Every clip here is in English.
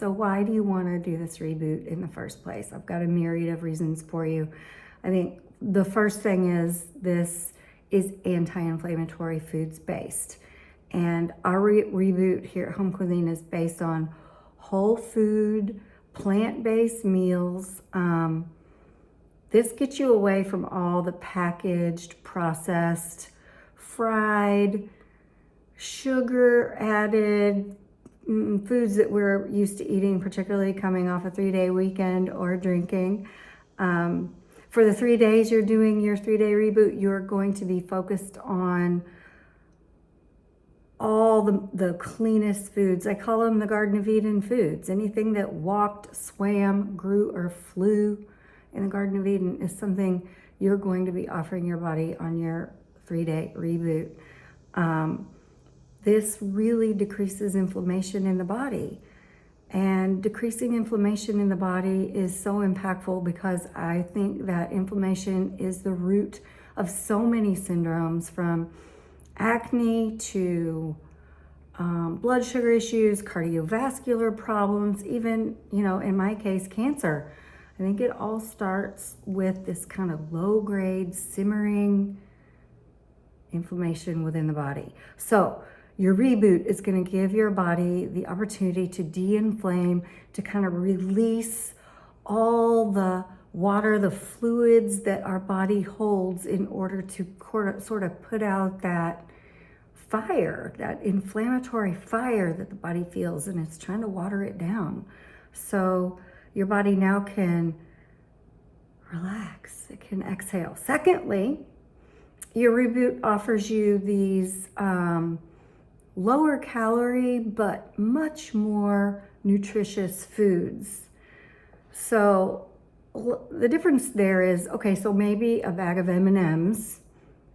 So why do you want to do this reboot in the first place? I've got a myriad of reasons for you. I think the first thing is this is anti-inflammatory foods based. And our reboot here at Home Cuisine is based on whole food, plant-based meals. This gets you away from all the packaged, processed, fried, sugar added foods that we're used to eating, particularly coming off a 3-day weekend or drinking. For the 3 days you're doing your 3-day reboot, you're going to be focused on all the cleanest foods. I call them the Garden of Eden foods. Anything that walked, swam, grew, or flew in the Garden of Eden is something you're going to be offering your body on your 3-day reboot. This really decreases inflammation in the body. And decreasing inflammation in the body is so impactful because I think that inflammation is the root of so many syndromes, from acne to blood sugar issues, cardiovascular problems, even, in my case, cancer. I think it all starts with this kind of low-grade, simmering inflammation within the body. So your reboot is going to give your body the opportunity to de-inflame, to kind of release all the water, the fluids that our body holds in order to sort of put out that fire, that inflammatory fire that the body feels, and it's trying to water it down. So your body now can relax, it can exhale. Secondly, your reboot offers you these lower calorie but much more nutritious foods. So the difference there is, okay, so maybe a bag of M&Ms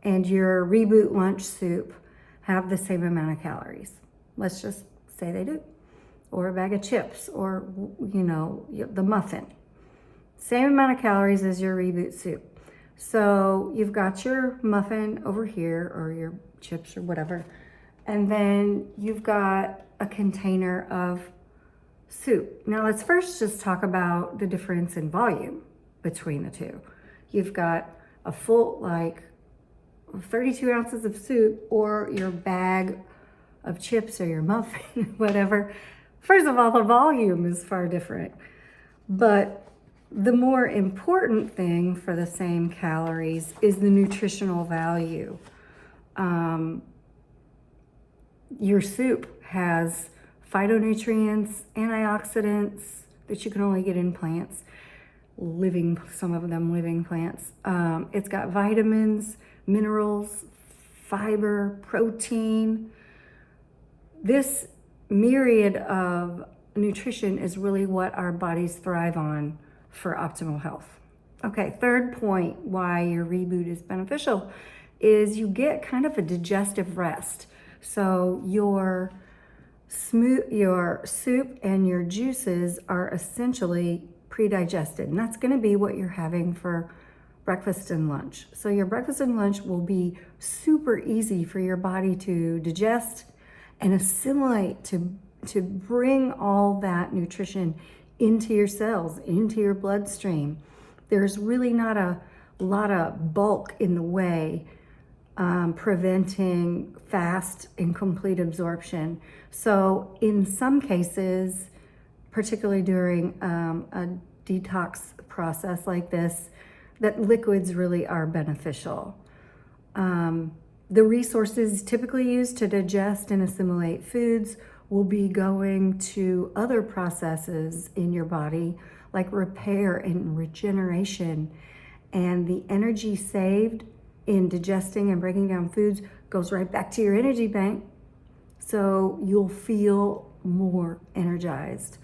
and your reboot lunch soup have the same amount of calories. Let's just say they do. Or a bag of chips, or the muffin. Same amount of calories as your reboot soup. So you've got your muffin over here, or your chips or whatever, and then you've got a container of soup. Now let's first just talk about the difference in volume between the two. You've got a full, 32 ounces of soup, or your bag of chips or your muffin, whatever. First of all, the volume is far different. But the more important thing for the same calories is the nutritional value. Your soup has phytonutrients, antioxidants that you can only get in plants, some of them living plants. It's got vitamins, minerals, fiber, protein. This myriad of nutrition is really what our bodies thrive on for optimal health. Okay, third point why your reboot is beneficial is you get kind of a digestive rest. So your soup and your juices are essentially pre-digested, and that's going to be what you're having for breakfast and lunch. So your breakfast and lunch will be super easy for your body to digest and assimilate, to bring all that nutrition into your cells, into your bloodstream. There's really not a lot of bulk in the way, preventing fast and complete absorption. So in some cases, particularly during a detox process like this, that liquids really are beneficial. The resources typically used to digest and assimilate foods will be going to other processes in your body, like repair and regeneration. And the energy saved in digesting and breaking down foods goes right back to your energy bank. So you'll feel more energized.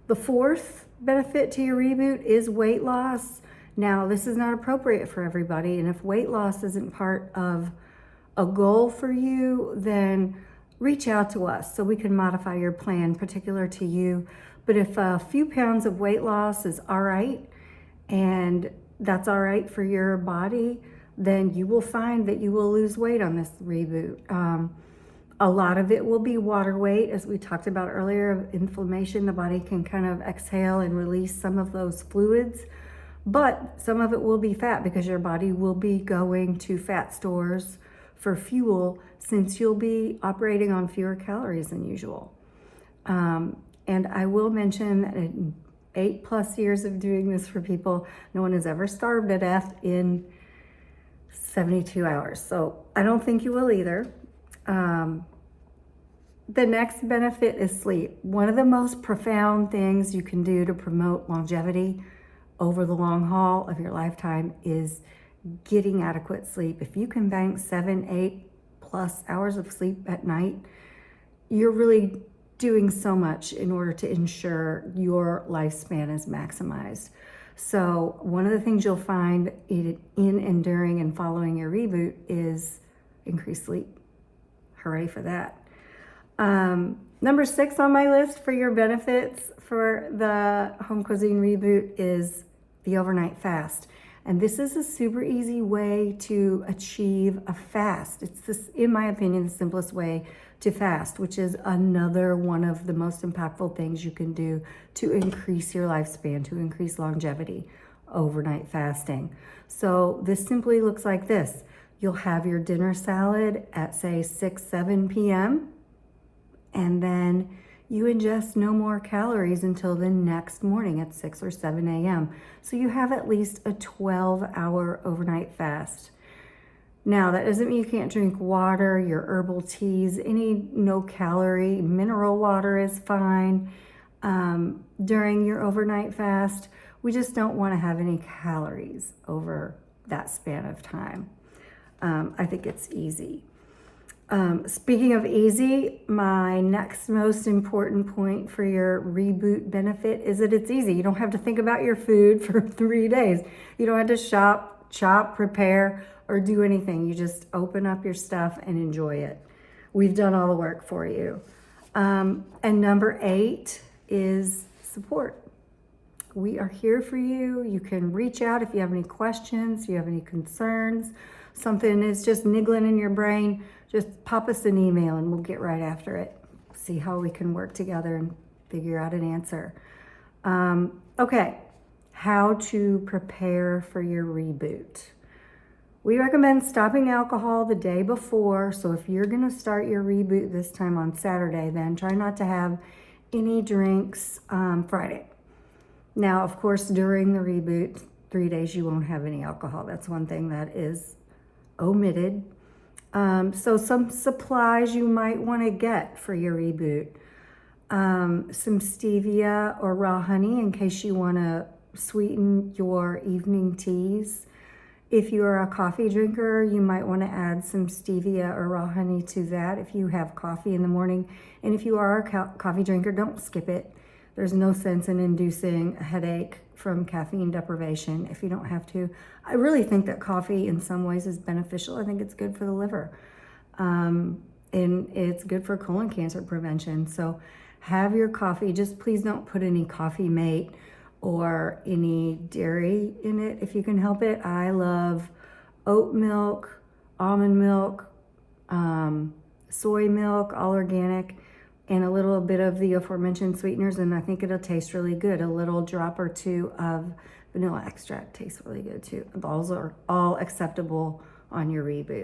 The fourth benefit to your reboot is weight loss. Now, this is not appropriate for everybody, and if weight loss isn't part of a goal for you, then reach out to us so we can modify your plan particular to you. But if a few pounds of weight loss is all right, and that's all right for your body, then you will find that you will lose weight on this reboot. A lot of it will be water weight, as we talked about earlier. Inflammation, the body can kind of exhale and release some of those fluids, but some of it will be fat because your body will be going to fat stores for fuel, since you'll be operating on fewer calories than usual. And I will mention that in 8+ years of doing this for people, no one has ever starved to death in 72 hours. So I don't think you will either. The next benefit is sleep. One of the most profound things you can do to promote longevity over the long haul of your lifetime is getting adequate sleep. If you can bank 7, 8+ hours of sleep at night, you're really doing so much in order to ensure your lifespan is maximized. So one of the things you'll find in and during and following your reboot is increased sleep. Hooray for that. Number 6 on my list for your benefits for the home cuisine reboot is the overnight fast. And this is a super easy way to achieve a fast. It's this, in my opinion, the simplest way to fast, which is another one of the most impactful things you can do to increase your lifespan, to increase longevity: overnight fasting. So this simply looks like this. You'll have your dinner salad at, say, 6, 7 p.m. and then you ingest no more calories until the next morning at 6 or 7 a.m. So you have at least a 12-hour overnight fast. Now, that doesn't mean you can't drink water, your herbal teas, any no-calorie mineral water is fine during your overnight fast. We just don't want to have any calories over that span of time. I think it's easy. Speaking of easy, my next most important point for your reboot benefit is that it's easy. You don't have to think about your food for 3 days. You don't have to shop, chop, prepare, or do anything. You just open up your stuff and enjoy it. We've done all the work for you. And number 8 is support. We are here for you. You can reach out if you have any questions, if you have any concerns, something is just niggling in your brain. Just pop us an email and we'll get right after it. See how we can work together and figure out an answer. Okay, how to prepare for your reboot. We recommend stopping alcohol the day before. So if you're gonna start your reboot this time on Saturday, then try not to have any drinks Friday. Now, of course, during the reboot, 3 days you won't have any alcohol. That's one thing that is omitted. So some supplies you might want to get for your reboot. Some stevia or raw honey in case you want to sweeten your evening teas. If you are a coffee drinker, you might want to add some stevia or raw honey to that if you have coffee in the morning. And if you are a coffee drinker, don't skip it. There's no sense in inducing a headache from caffeine deprivation if you don't have to. I really think that coffee in some ways is beneficial. I think it's good for the liver. And it's good for colon cancer prevention. So have your coffee. Just please don't put any Coffee Mate or any dairy in it if you can help it. I love oat milk, almond milk, soy milk, all organic, and a little bit of the aforementioned sweeteners, and I think it'll taste really good. A little drop or 2 of vanilla extract tastes really good too. Those are all acceptable on your reboot.